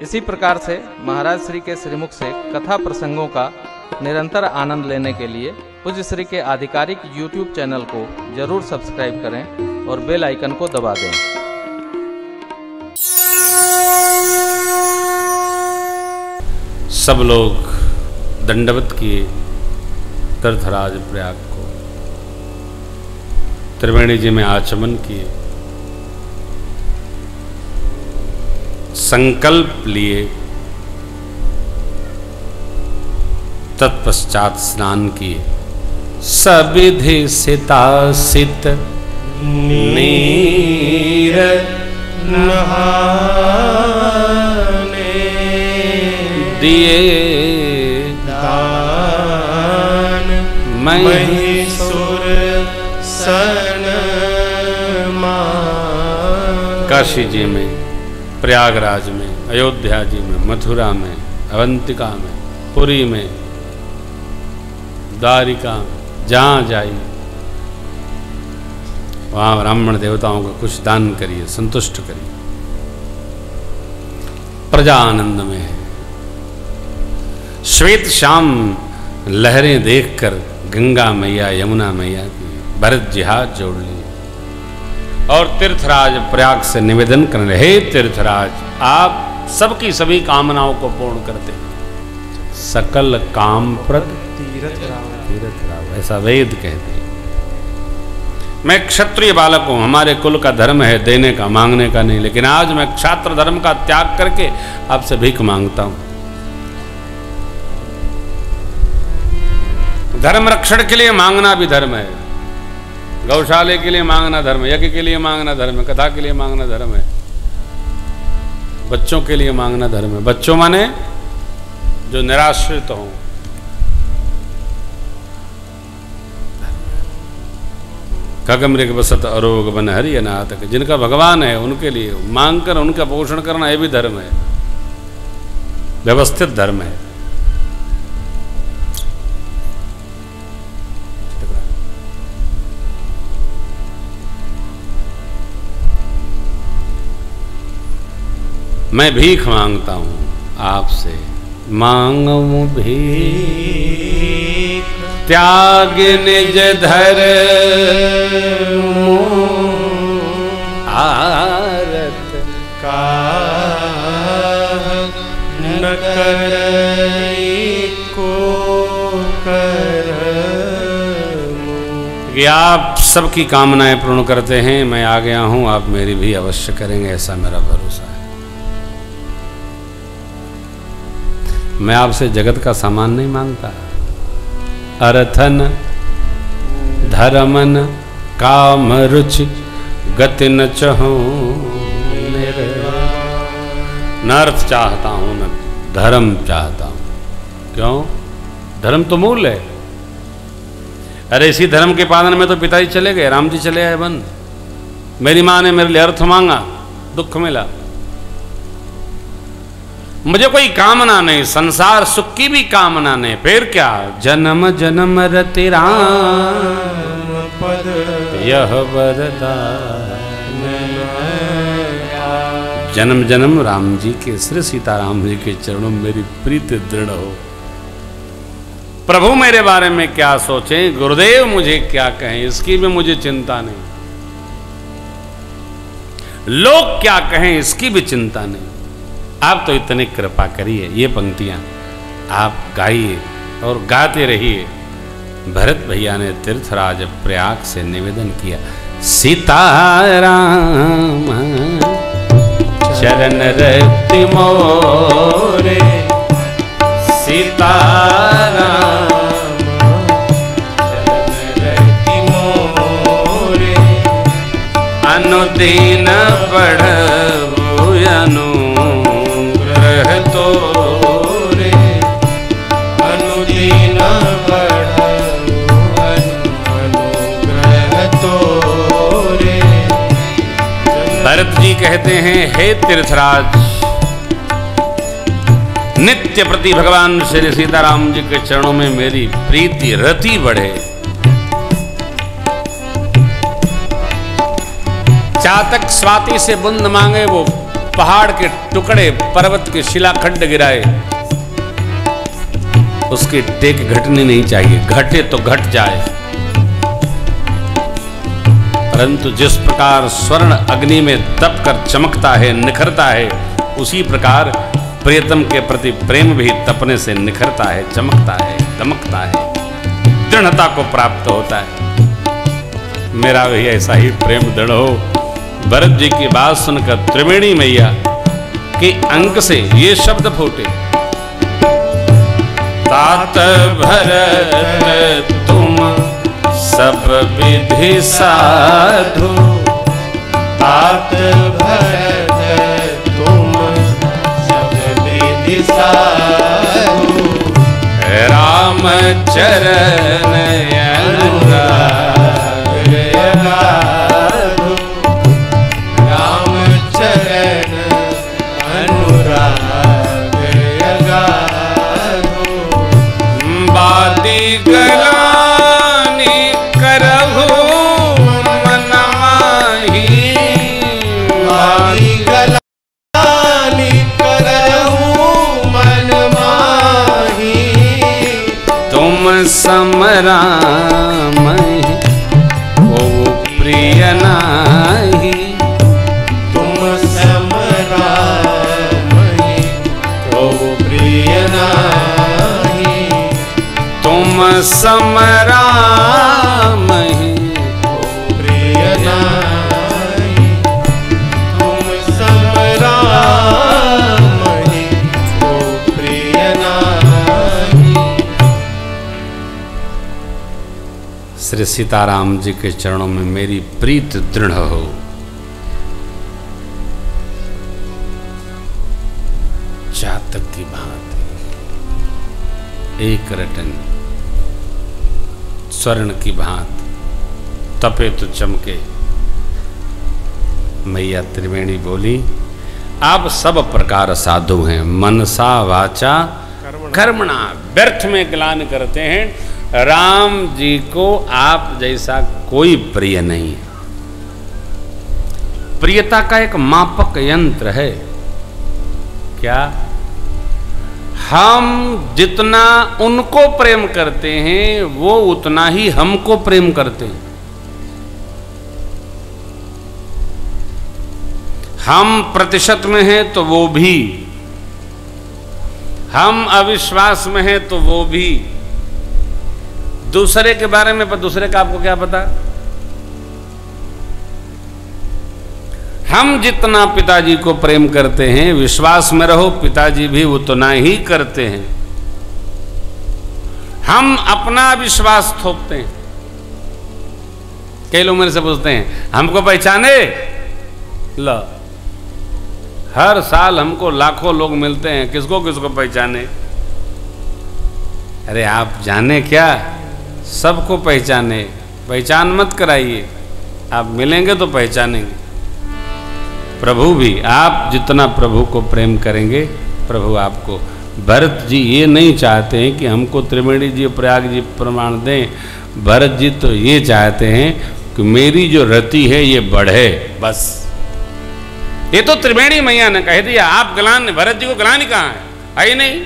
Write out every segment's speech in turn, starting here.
इसी प्रकार से महाराज श्री के श्रीमुख से कथा प्रसंगों का निरंतर आनंद लेने के लिए पूज्य श्री के आधिकारिक YouTube चैनल को जरूर सब्सक्राइब करें और बेल आइकन को दबा दें। सब लोग दंडवत किए तीर्थराज प्रयाग को, त्रिवेणी जी में आचमन किए, संकल्प लिए, तत्पश्चात स्नान किए। सविधि सितासित नीर नहाने दिए दान महिषुर सन काशी जी में, प्रयागराज में, अयोध्या जी में, मथुरा में, अवंतिका में, पुरी में, द्वारिका में, जहाँ जाइए वहाँ ब्राह्मण देवताओं को कुछ दान करिए, संतुष्ट करिए। प्रजा आनंद में है। श्वेत श्याम लहरें देखकर गंगा मैया, यमुना मैया की भरत जी हाथ जोड़ लिए और तीर्थराज प्रयाग से निवेदन करने, हे तीर्थराज, आप सबकी सभी कामनाओं को पूर्ण करते हैं, सकल काम प्रद तीर्थ राव, ऐसा वेद कहते हैं। मैं क्षत्रिय बालक हूं, हमारे कुल का धर्म है देने का, मांगने का नहीं, लेकिन आज मैं क्षात्र धर्म का त्याग करके आपसे भीख मांगता हूं। धर्म रक्षण के लिए मांगना भी धर्म है, गौशाले के लिए मांगना धर्म है, यज्ञ के लिए मांगना धर्म है, कथा के लिए मांगना धर्म है, बच्चों के लिए मांगना धर्म है। बच्चों माने जो निराश्रित हों, खगमृग बसत अरोग बन हरि अनाथ, जिनका भगवान है उनके लिए मांग कर उनका पोषण करना, यह भी धर्म है, व्यवस्थित धर्म है। मैं भीख मांगता हूं आपसे, मांगू भीख त्याग निज धर्म आरत का न करई को करम। कि आप सबकी कामनाएं पूर्ण करते हैं, मैं आ गया हूं, आप मेरी भी अवश्य करेंगे, ऐसा मेरा भरोसा है। मैं आपसे जगत का सामान नहीं मांगता, अर्थन धर्मन काम रुचि गति न चाहूं, न अर्थ चाहता हूं न धर्म चाहता हूं। क्यों? धर्म तो मूल है। अरे इसी धर्म के पालन में तो पिताजी चले गए, राम जी चले आए वन, मेरी माँ ने मेरे लिए अर्थ मांगा, दुख मिला। मुझे कोई कामना नहीं, संसार सुख की भी कामना नहीं, फिर क्या? जन्म जन्म रति राम पद यह वरदान, जन्म जन्म राम जी के, श्री सीताराम जी के चरणों में मेरी प्रीति दृढ़ हो। प्रभु मेरे बारे में क्या सोचें, गुरुदेव मुझे क्या कहें, इसकी भी मुझे चिंता नहीं, लोग क्या कहें इसकी भी चिंता नहीं। आप तो इतनी कृपा करिए, ये पंक्तियां आप गाइए और गाते रहिए। भरत भैया ने तीर्थराज प्रयाग से निवेदन किया, सीताराम चरण रति मोरे, सीताराम चरण रति मोरे, अनुदीन बढ़बु अनुग्रह तोरे, अनुदीन बढ़बु अनुग्रह तोरे। भरत जी कहते हैं, हे तीर्थराज, नित्य प्रति भगवान श्री सीताराम जी के चरणों में मेरी प्रीति रति बढ़े। चातक स्वाति से बुंद मांगे वो पहाड़ के टुकड़े, पर्वत के शिलाखंड गिराए, उसकी टेक घटनी नहीं चाहिए, घटे तो घट जाए। परंतु जिस प्रकार स्वर्ण अग्नि में तप कर चमकता है, निखरता है, उसी प्रकार प्रियतम के प्रति प्रेम भी तपने से निखरता है, चमकता है, दमकता है, दृढ़ता को प्राप्त होता है। मेरा भी ऐसा ही प्रेम दृढ़ हो। भरत जी की बात सुनकर त्रिवेणी मैया के अंक से ये शब्द फूटे, तात भरत तुम सब विधि साधु, तात भरत तुम सब विधि साधु, राम चरण अनुराग गाधु, राम चरण अनुराग गाधु, बादी गलानी करहु मन माही, बादी गलानी करहु मन माही, तुम समराम ओ प्रिय नाही, तुम समरामहि को प्रिय नाही, तुम समराम को प्रिय नाही, तुम समरामहि को प्रिय नाही। श्री सीताराम जी के चरणों में मेरी प्रीत दृढ़ हो। चातक की भांति एक रटन स्वर्ण की भांति तपे तो चमके। मैया त्रिवेणी बोली, आप सब प्रकार साधु हैं, मनसा वाचा कर्मणा, व्यर्थ में ग्लानि करते हैं। राम जी को आप जैसा कोई प्रिय नहीं है। प्रियता का एक मापक यंत्र है, क्या? हम जितना उनको प्रेम करते हैं वो उतना ही हमको प्रेम करते हैं। हम प्रतिशत में हैं तो वो भी, हम अविश्वास में हैं तो वो भी। दूसरे के बारे में, पर दूसरे का आपको क्या पता? हम जितना पिताजी को प्रेम करते हैं, विश्वास में रहो, पिताजी भी उतना ही करते हैं। हम अपना विश्वास थोपते हैं। कई लोग मेरे से पूछते हैं, हमको पहचाने? लो, हर साल हमको लाखों लोग मिलते हैं, किसको किसको पहचाने? अरे आप जाने क्या, सबको पहचाने। पहचान मत कराइए, आप मिलेंगे तो पहचानेंगे। प्रभु भी, आप जितना प्रभु को प्रेम करेंगे, प्रभु आपको। भरत जी ये नहीं चाहते हैं कि हमको त्रिवेणी जी प्रयाग जी प्रमाण दें। भरत जी तो ये चाहते हैं कि मेरी जो रति है ये बढ़े, बस। ये तो त्रिवेणी मैया ने कह दिया। आप गलान, भरत जी को गलानी कहाँ है? आई नहीं।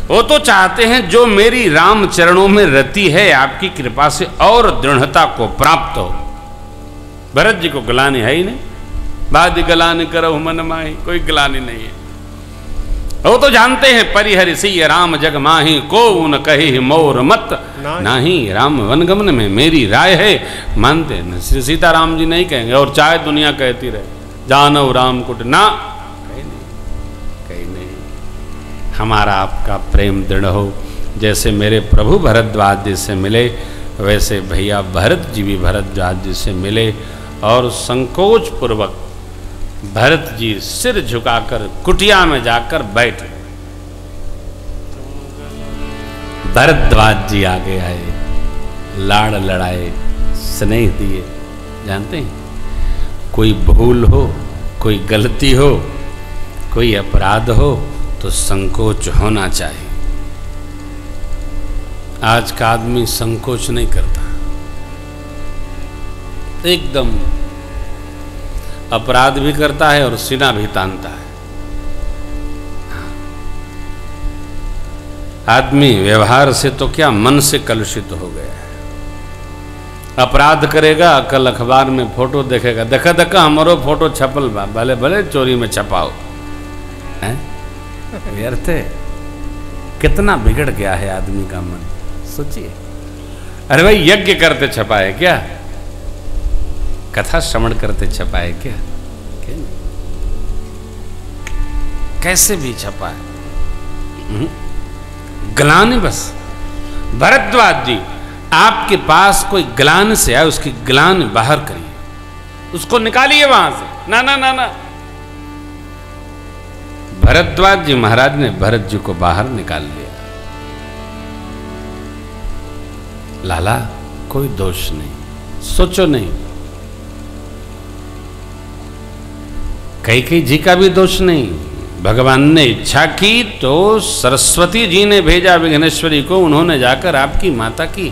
वो तो चाहते हैं जो मेरी राम चरणों में रति है, आपकी कृपा से और दृढ़ता को प्राप्त हो। भरत जी को गलानी है ही नहीं। बादी गलानी करो मन माही, कोई गलानी नहीं है। वो तो जानते हैं परिहरि सिय राम जग माही, को न कही मोर मत नाही। राम वनगमन में मेरी राय है, मानते न श्री सीताराम जी नहीं कहेंगे। और चाहे दुनिया कहती रहे जानो राम कुट, ना, कहीं नहीं। हमारा आपका प्रेम दृढ़ हो। जैसे मेरे प्रभु भरद्वाज जी से मिले, वैसे भैया भरत जी भी भरद्वाज जी से मिले। और संकोच पूर्वक भरत जी सिर झुकाकर कुटिया में जाकर बैठ गए। भरद्वाज जी आगे आए, लाड़ लड़ाए, स्नेह दिए। जानते हैं, कोई भूल हो, कोई गलती हो, कोई अपराध हो तो संकोच होना चाहिए। आज का आदमी संकोच नहीं करता, एकदम अपराध भी करता है और सीना भी तानता है। आदमी व्यवहार से तो क्या मन से कलुषित हो गया है। अपराध करेगा, कल अखबार में फोटो देखेगा, देखा देखा हमारो फोटो छपल बा, भले भले चोरी में छपाओ। व्यर्थ है। कितना बिगड़ गया है आदमी का मन, सोचिए। अरे भाई यज्ञ करते छपाए क्या? कथा श्रवण करते छपाए क्या? कैसे भी छपाए। ग्लानि बस। भरद्वाज जी, आपके पास कोई ग्लानि से आए, उसकी ग्लानि बाहर करिए, उसको निकालिए वहां से। ना ना ना ना। भरद्वाज जी महाराज ने भरत जी को बाहर निकाल लिया। लाला कोई दोष नहीं, सोचो नहीं। कैकेयी जी का भी दोष नहीं। भगवान ने इच्छा की तो सरस्वती जी ने भेजा विघ्नेश्वरी को, उन्होंने जाकर आपकी माता की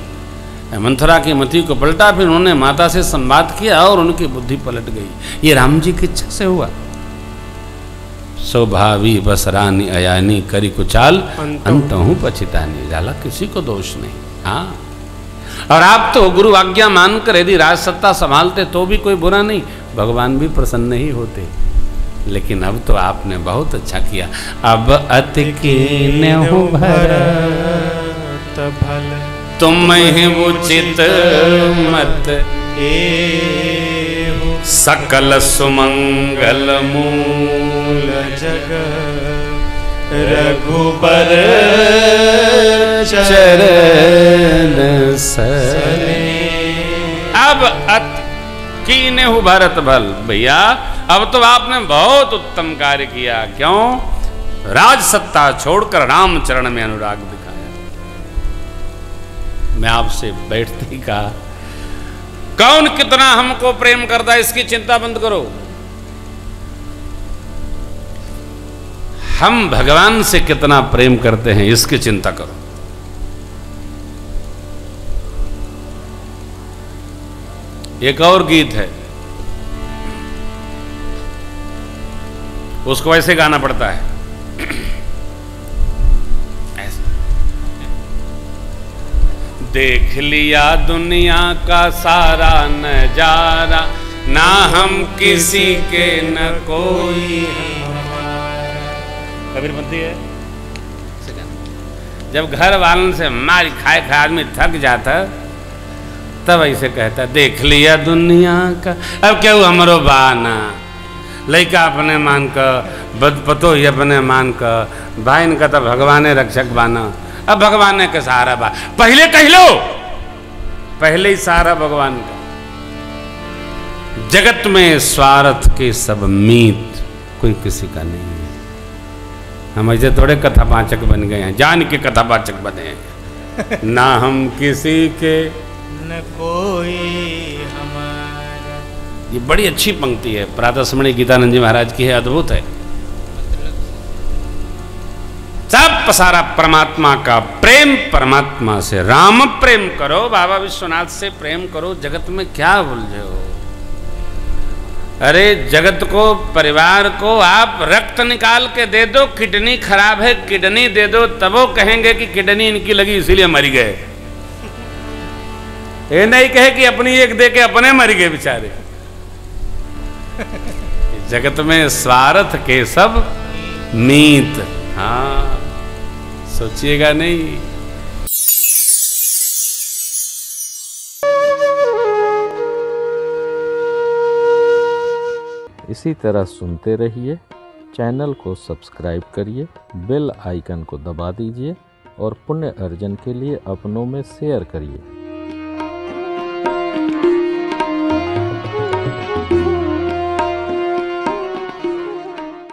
मंथरा की मति को पलटा, फिर उन्होंने माता से संवाद किया और उनकी बुद्धि पलट गई। ये राम जी की इच्छा से हुआ। स्वभावी बस रानी अयानी करी कुचाल अंतहु पछितानी। लाला किसी को दोष नहीं। हाँ, और आप तो गुरु आज्ञा मानकर यदि राज सत्ता संभालते तो भी कोई बुरा नहीं, भगवान भी प्रसन्न ही होते। लेकिन अब तो आपने बहुत अच्छा किया। अब अति कीन्हु भरत भल तुम ही उचित मत सकल सुमंगल मूल जग रघुबर चरण सरे। अब अति कीन्हु भरत भल। भैया अब तो आपने बहुत उत्तम कार्य किया। क्यों? राज सत्ता छोड़कर राम चरण में अनुराग दिखाया। मैं आपसे बैठते ही कहा, कौन कितना हमको प्रेम करता है इसकी चिंता बंद करो। हम भगवान से कितना प्रेम करते हैं इसकी चिंता करो। एक और गीत है, उसको ऐसे गाना पड़ता है, ऐसे। देख लिया दुनिया का सारा नजारा, ना हम किसी के न कोई हमारा। कबीरपंथी है। जब घर वालों से मार खाए खाए आदमी थक जाता तब ऐसे कहता, देख लिया दुनिया का। अब क्या हुआ हमरो बाना, लड़का अपने मान का, पतो ही अपने मान का, भाई का तो भगवाने रक्षक बाना। अब भगवान के सहारा बा, पहले कह लो, पहले ही सहारा भगवान का। जगत में स्वार्थ के सब मीत, कोई किसी का नहीं है। हम ऐसे थोड़े कथावाचक बन गए हैं, जान के कथावाचक बने हैं। ना हम किसी के न कोई हमारा। ये बड़ी अच्छी पंक्ति है, प्रातस्मरणीय गीतानंद जी महाराज की है, अद्भुत है। सब पसारा परमात्मा का प्रेम, परमात्मा से राम प्रेम करो, बाबा विश्वनाथ से प्रेम करो। जगत में क्या उलझे हो? अरे जगत को, परिवार को आप रक्त निकाल के दे दो, किडनी खराब है किडनी दे दो, तब वो कहेंगे कि किडनी इनकी लगी इसीलिए मर गए। ये नहीं कहे कि अपनी एक दे के अपने मर गए बेचारे। जगत में स्वार्थ के सब मीत। हाँ, सोचिएगा नहीं। इसी तरह सुनते रहिए। चैनल को सब्सक्राइब करिए, बेल आइकन को दबा दीजिए और पुण्य अर्जन के लिए अपनों में शेयर करिए।